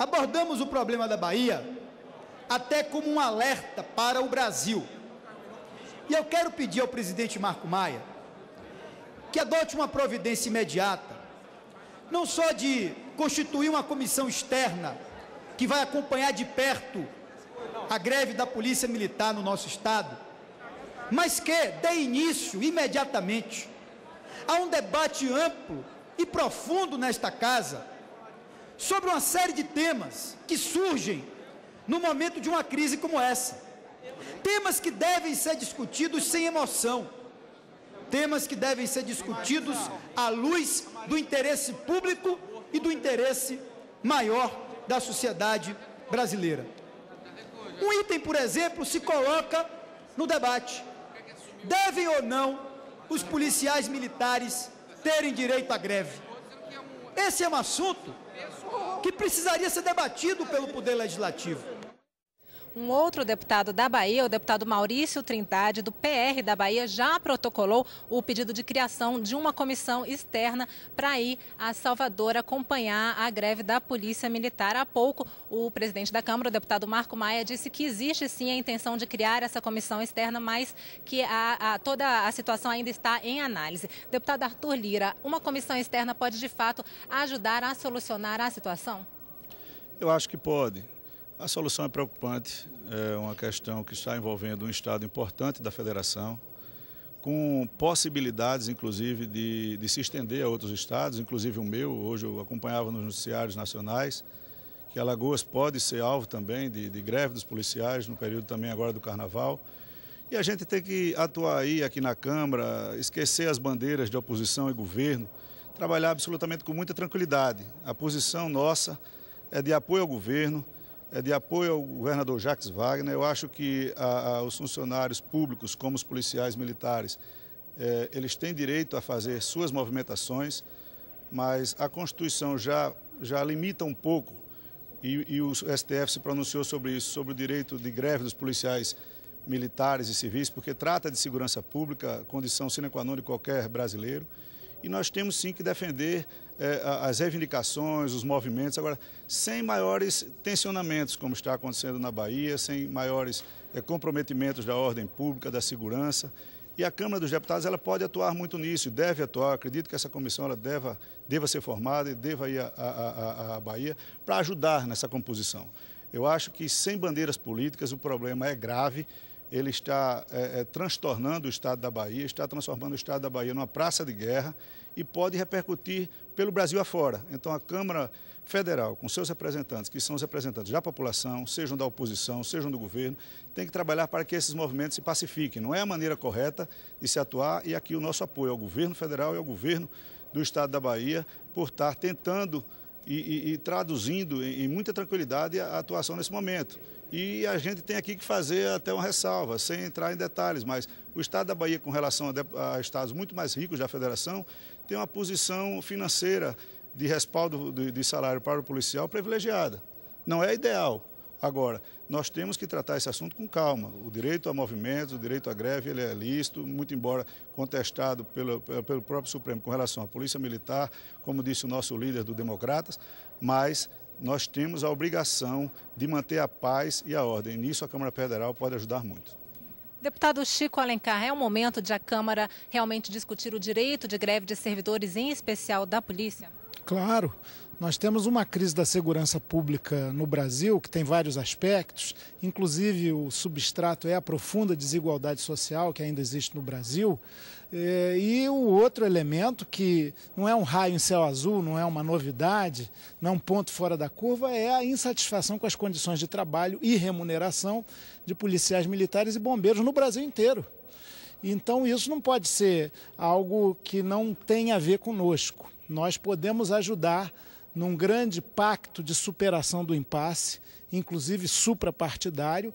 abordamos o problema da Bahia até como um alerta para o Brasil. E eu quero pedir ao presidente Marco Maia que adote uma providência imediata, não só de constituir uma comissão externa que vai acompanhar de perto a greve da Polícia Militar no nosso Estado, mas que dê início imediatamente a um debate amplo e profundo nesta casa sobre uma série de temas que surgem no momento de uma crise como essa. Temas que devem ser discutidos sem emoção, temas que devem ser discutidos à luz do interesse público e do interesse maior da sociedade brasileira. Um item, por exemplo, se coloca no debate: devem ou não os policiais militares terem direito à greve? Esse é um assunto que precisaria ser debatido pelo Poder Legislativo. Um outro deputado da Bahia, o deputado Maurício Trindade, do PR da Bahia, já protocolou o pedido de criação de uma comissão externa para ir a Salvador acompanhar a greve da Polícia Militar. Há pouco, o presidente da Câmara, o deputado Marco Maia, disse que existe sim a intenção de criar essa comissão externa, mas que toda a situação ainda está em análise. Deputado Arthur Lira, uma comissão externa pode de fato ajudar a solucionar a situação? Eu acho que pode. A solução é preocupante, é uma questão que está envolvendo um estado importante da federação, com possibilidades, inclusive, de se estender a outros estados, inclusive o meu. Hoje eu acompanhava nos noticiários nacionais que Alagoas pode ser alvo também de greve dos policiais, no período também agora do Carnaval. E a gente tem que atuar aí, aqui na Câmara, esquecer as bandeiras de oposição e governo, trabalhar absolutamente com muita tranquilidade. A posição nossa é de apoio ao governo, é de apoio ao governador Jacques Wagner. Eu acho que os funcionários públicos, como os policiais militares, eles têm direito a fazer suas movimentações, mas a Constituição já limita um pouco, e o STF se pronunciou sobre isso, sobre o direito de greve dos policiais militares e civis, porque trata de segurança pública, condição sine qua non de qualquer brasileiro. E nós temos sim que defender as reivindicações, os movimentos, agora sem maiores tensionamentos, como está acontecendo na Bahia, sem maiores comprometimentos da ordem pública, da segurança. E a Câmara dos Deputados ela pode atuar muito nisso, deve atuar. Acredito que essa comissão ela deva ser formada e deva ir à Bahia para ajudar nessa composição. Eu acho que sem bandeiras políticas o problema é grave. Ele está transtornando o estado da Bahia, está transformando o estado da Bahia numa praça de guerra e pode repercutir pelo Brasil afora. Então a Câmara Federal, com seus representantes, que são os representantes da população, sejam da oposição, sejam do governo, tem que trabalhar para que esses movimentos se pacifiquem. Não é a maneira correta de se atuar, e aqui o nosso apoio ao governo federal e ao governo do estado da Bahia por estar tentando e traduzindo em muita tranquilidade a atuação nesse momento. E a gente tem aqui que fazer até uma ressalva, sem entrar em detalhes, mas o estado da Bahia, com relação a estados muito mais ricos da federação, tem uma posição financeira de respaldo de salário para o policial privilegiada. Não é ideal. Agora, nós temos que tratar esse assunto com calma. O direito a movimento, o direito à greve, ele é lícito, muito embora contestado pelo próprio Supremo com relação à Polícia Militar, como disse o nosso líder do Democratas, mas nós temos a obrigação de manter a paz e a ordem. Nisso a Câmara Federal pode ajudar muito. Deputado Chico Alencar, é o momento de a Câmara realmente discutir o direito de greve de servidores, em especial da polícia? Claro. Nós temos uma crise da segurança pública no Brasil que tem vários aspectos, inclusive o substrato é a profunda desigualdade social que ainda existe no Brasil. E o outro elemento que não é um raio em céu azul, não é uma novidade, não é um ponto fora da curva, é a insatisfação com as condições de trabalho e remuneração de policiais militares e bombeiros no Brasil inteiro. Então isso não pode ser algo que não tem a ver conosco. Nós podemos ajudar num grande pacto de superação do impasse, inclusive suprapartidário,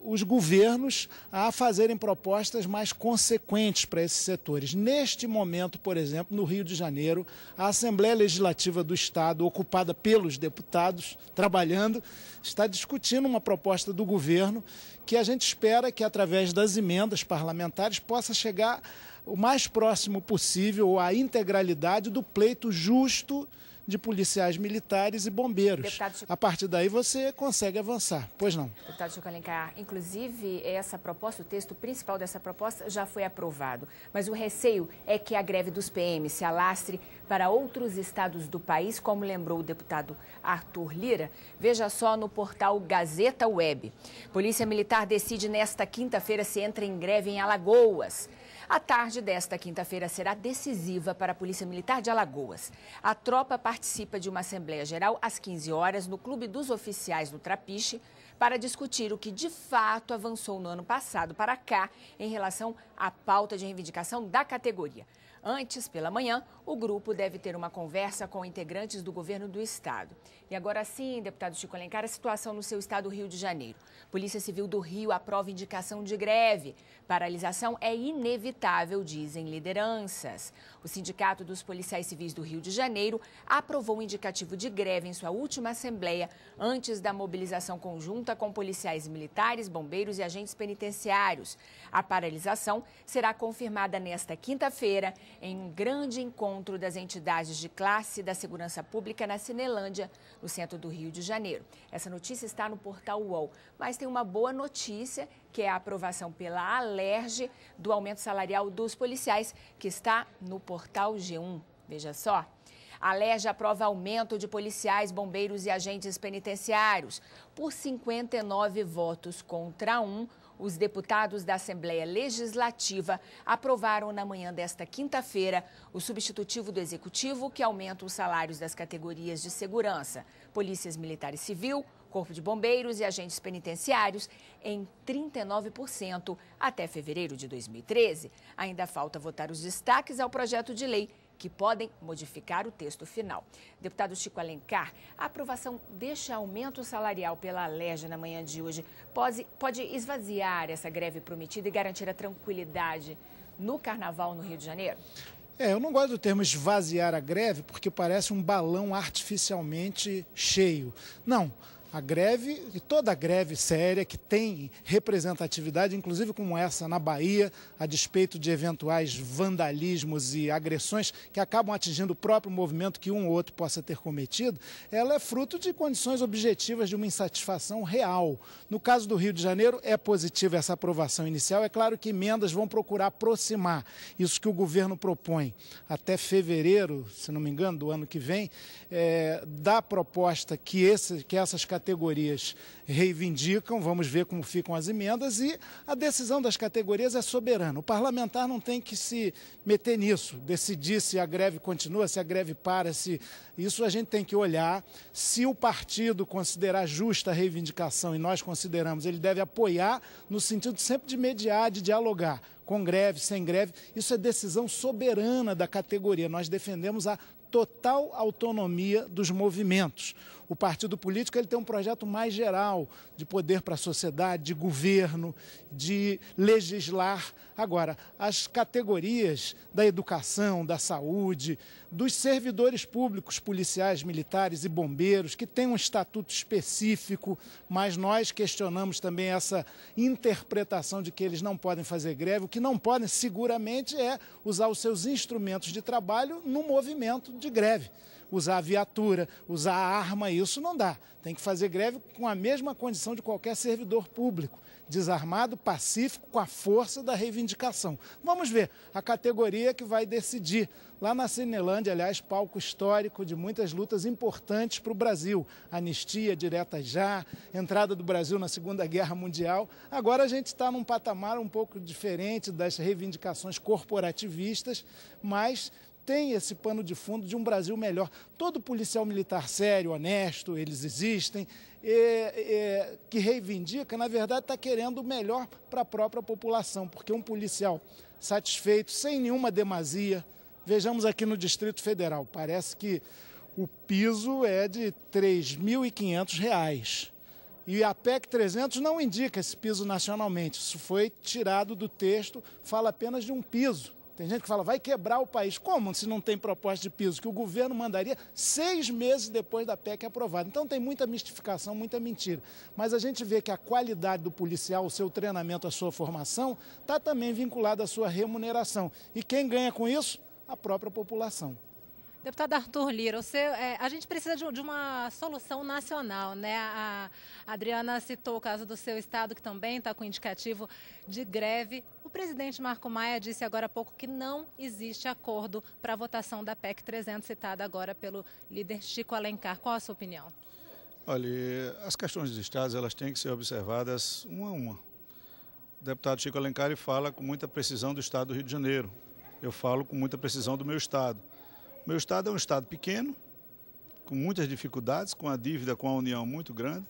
os governos a fazerem propostas mais consequentes para esses setores. Neste momento, por exemplo, no Rio de Janeiro, a Assembleia Legislativa do Estado, ocupada pelos deputados, trabalhando, está discutindo uma proposta do governo que a gente espera que, através das emendas parlamentares, possa chegar o mais próximo possível à integralidade do pleito justo de policiais militares e bombeiros. A partir daí você consegue avançar. Pois não. Deputado Chico Alencar, inclusive essa proposta, o texto principal dessa proposta já foi aprovado, mas o receio é que a greve dos PM se alastre para outros estados do país, como lembrou o deputado Arthur Lira. Veja só no portal Gazeta Web. Polícia Militar decide nesta quinta-feira se entra em greve em Alagoas. A tarde desta quinta-feira será decisiva para a Polícia Militar de Alagoas. A tropa participa de uma Assembleia Geral às 15 horas no Clube dos Oficiais do Trapiche para discutir o que de fato avançou no ano passado para cá em relação à pauta de reivindicação da categoria. Antes, pela manhã, o grupo deve ter uma conversa com integrantes do governo do estado. E agora sim, deputado Chico Alencar, a situação no seu estado, Rio de Janeiro. Polícia Civil do Rio aprova indicação de greve. Paralisação é inevitável, dizem lideranças. O Sindicato dos Policiais Civis do Rio de Janeiro aprovou um indicativo de greve em sua última assembleia, antes da mobilização conjunta com policiais militares, bombeiros e agentes penitenciários. A paralisação será confirmada nesta quinta-feira, em um grande encontro das entidades de classe da segurança pública na Cinelândia, no centro do Rio de Janeiro. Essa notícia está no portal UOL, mas tem uma boa notícia, que é a aprovação pela Alerj do aumento salarial dos policiais, que está no portal G1. Veja só. A Alerj aprova aumento de policiais, bombeiros e agentes penitenciários. Por 59 votos contra 1, os deputados da Assembleia Legislativa aprovaram na manhã desta quinta-feira o substitutivo do Executivo, que aumenta os salários das categorias de segurança, Polícias Militar e Civil, Corpo de Bombeiros e agentes penitenciários em 39% até fevereiro de 2013. Ainda falta votar os destaques ao projeto de lei, que podem modificar o texto final. Deputado Chico Alencar, a aprovação deste aumento salarial pela Alerj na manhã de hoje pode esvaziar essa greve prometida e garantir a tranquilidade no Carnaval no Rio de Janeiro? Eu não gosto do termo esvaziar a greve, porque parece um balão artificialmente cheio. Não. A greve, e toda greve séria que tem representatividade, inclusive como essa na Bahia, a despeito de eventuais vandalismos e agressões que acabam atingindo o próprio movimento que um ou outro possa ter cometido, ela é fruto de condições objetivas de uma insatisfação real. No caso do Rio de Janeiro, é positiva essa aprovação inicial. É claro que emendas vão procurar aproximar isso que o governo propõe até fevereiro, se não me engano, do ano que vem, da proposta que essas categorias reivindicam. Vamos ver como ficam as emendas, e a decisão das categorias é soberana. O parlamentar não tem que se meter nisso, decidir se a greve continua, se a greve para, se isso a gente tem que olhar. Se o partido considerar justa a reivindicação, e nós consideramos, ele deve apoiar no sentido sempre de mediar, de dialogar, com greve, sem greve. Isso é decisão soberana da categoria. Nós defendemos a total autonomia dos movimentos. O partido político ele tem um projeto mais geral de poder para a sociedade, de governo, de legislar. Agora, as categorias da educação, da saúde, dos servidores públicos, policiais, militares e bombeiros, que têm um estatuto específico, mas nós questionamos também essa interpretação de que eles não podem fazer greve. O que não podem, seguramente, é usar os seus instrumentos de trabalho no movimento de greve. Usar a viatura, usar a arma, isso não dá. Tem que fazer greve com a mesma condição de qualquer servidor público, desarmado, pacífico, com a força da reivindicação. Vamos ver a categoria que vai decidir. Lá na Cinelândia, aliás, palco histórico de muitas lutas importantes para o Brasil. Anistia direta já, entrada do Brasil na Segunda Guerra Mundial. Agora a gente está num patamar um pouco diferente das reivindicações corporativistas, mas tem esse pano de fundo de um Brasil melhor. Todo policial militar sério, honesto, eles existem, que reivindica, na verdade, está querendo o melhor para a própria população, porque um policial satisfeito, sem nenhuma demasia, vejamos aqui no Distrito Federal, parece que o piso é de R$ 3.500. E a PEC 300 não indica esse piso nacionalmente, isso foi tirado do texto, fala apenas de um piso. Tem gente que fala, vai quebrar o país. Como se não tem proposta de piso? Que o governo mandaria 6 meses depois da PEC aprovada. Então tem muita mistificação, muita mentira. Mas a gente vê que a qualidade do policial, o seu treinamento, a sua formação, está também vinculada à sua remuneração. E quem ganha com isso? A própria população. Deputado Arthur Lira, a gente precisa de uma solução nacional, né? A Adriana citou o caso do seu estado, que também está com indicativo de greve. O presidente Marco Maia disse agora há pouco que não existe acordo para a votação da PEC 300, citada agora pelo líder Chico Alencar. Qual a sua opinião? Olha, as questões dos estados elas têm que ser observadas uma a uma. O deputado Chico Alencar ele fala com muita precisão do estado do Rio de Janeiro. Eu falo com muita precisão do meu estado. Meu estado é um estado pequeno, com muitas dificuldades, com a dívida com a União muito grande,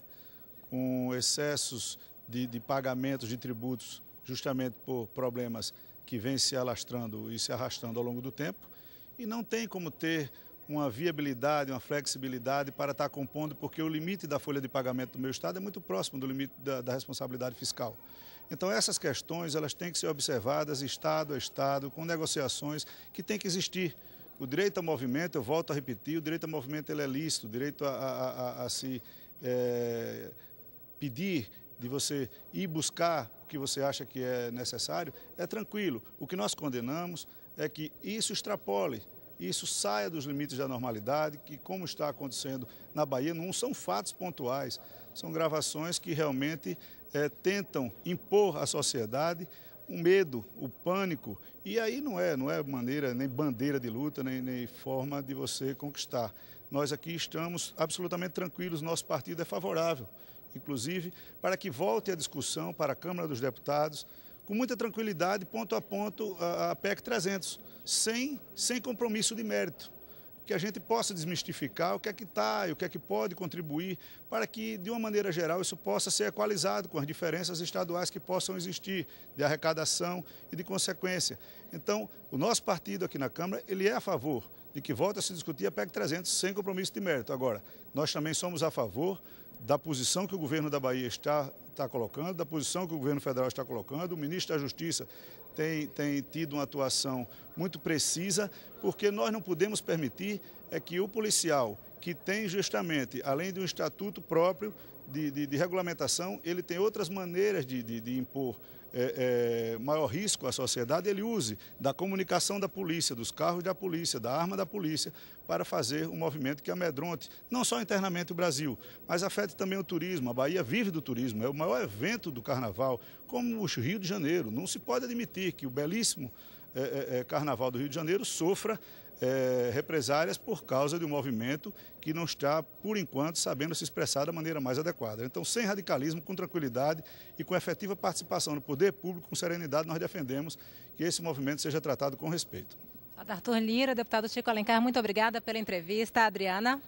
com excessos de pagamentos de tributos, justamente por problemas que vêm se alastrando e se arrastando ao longo do tempo, e não tem como ter uma viabilidade, uma flexibilidade para estar compondo, porque o limite da folha de pagamento do meu estado é muito próximo do limite da responsabilidade fiscal. Então essas questões elas têm que ser observadas estado a estado, com negociações que têm que existir. O direito ao movimento, eu volto a repetir, o direito ao movimento ele é lícito, o direito a se pedir de você ir buscar o que você acha que é necessário, é tranquilo. O que nós condenamos é que isso extrapole, isso saia dos limites da normalidade, que como está acontecendo na Bahia, não são fatos pontuais, são gravações que realmente tentam impor à sociedade o medo, o pânico, e aí não é maneira, nem bandeira de luta, nem forma de você conquistar. Nós aqui estamos absolutamente tranquilos, nosso partido é favorável, inclusive, para que volte a discussão para a Câmara dos Deputados, com muita tranquilidade, ponto a ponto, a PEC 300, sem compromisso de mérito. Que a gente possa desmistificar o que é que está e o que é que pode contribuir para que, de uma maneira geral, isso possa ser equalizado com as diferenças estaduais que possam existir de arrecadação e de consequência. Então, o nosso partido aqui na Câmara, ele é a favor de que volte a se discutir a PEC 300 sem compromisso de mérito. Agora, nós também somos a favor da posição que o governo da Bahia está colocando, da posição que o governo federal está colocando. O ministro da Justiça tem tido uma atuação muito precisa, porque nós não podemos permitir que o policial, que tem justamente, além de um estatuto próprio de regulamentação, ele tem outras maneiras de impor maior risco à sociedade, ele use da comunicação da polícia, dos carros da polícia, da arma da polícia, para fazer um movimento que amedronte, não só internamente o Brasil, mas afete também o turismo. A Bahia vive do turismo, é o maior evento do carnaval, como o Rio de Janeiro. Não se pode admitir que o belíssimo carnaval do Rio de Janeiro sofra represálias por causa de um movimento que não está, por enquanto, sabendo se expressar da maneira mais adequada. Então, sem radicalismo, com tranquilidade e com efetiva participação no poder público, com serenidade, nós defendemos que esse movimento seja tratado com respeito. Arthur Lira, deputado Chico Alencar, muito obrigada pela entrevista. Adriana.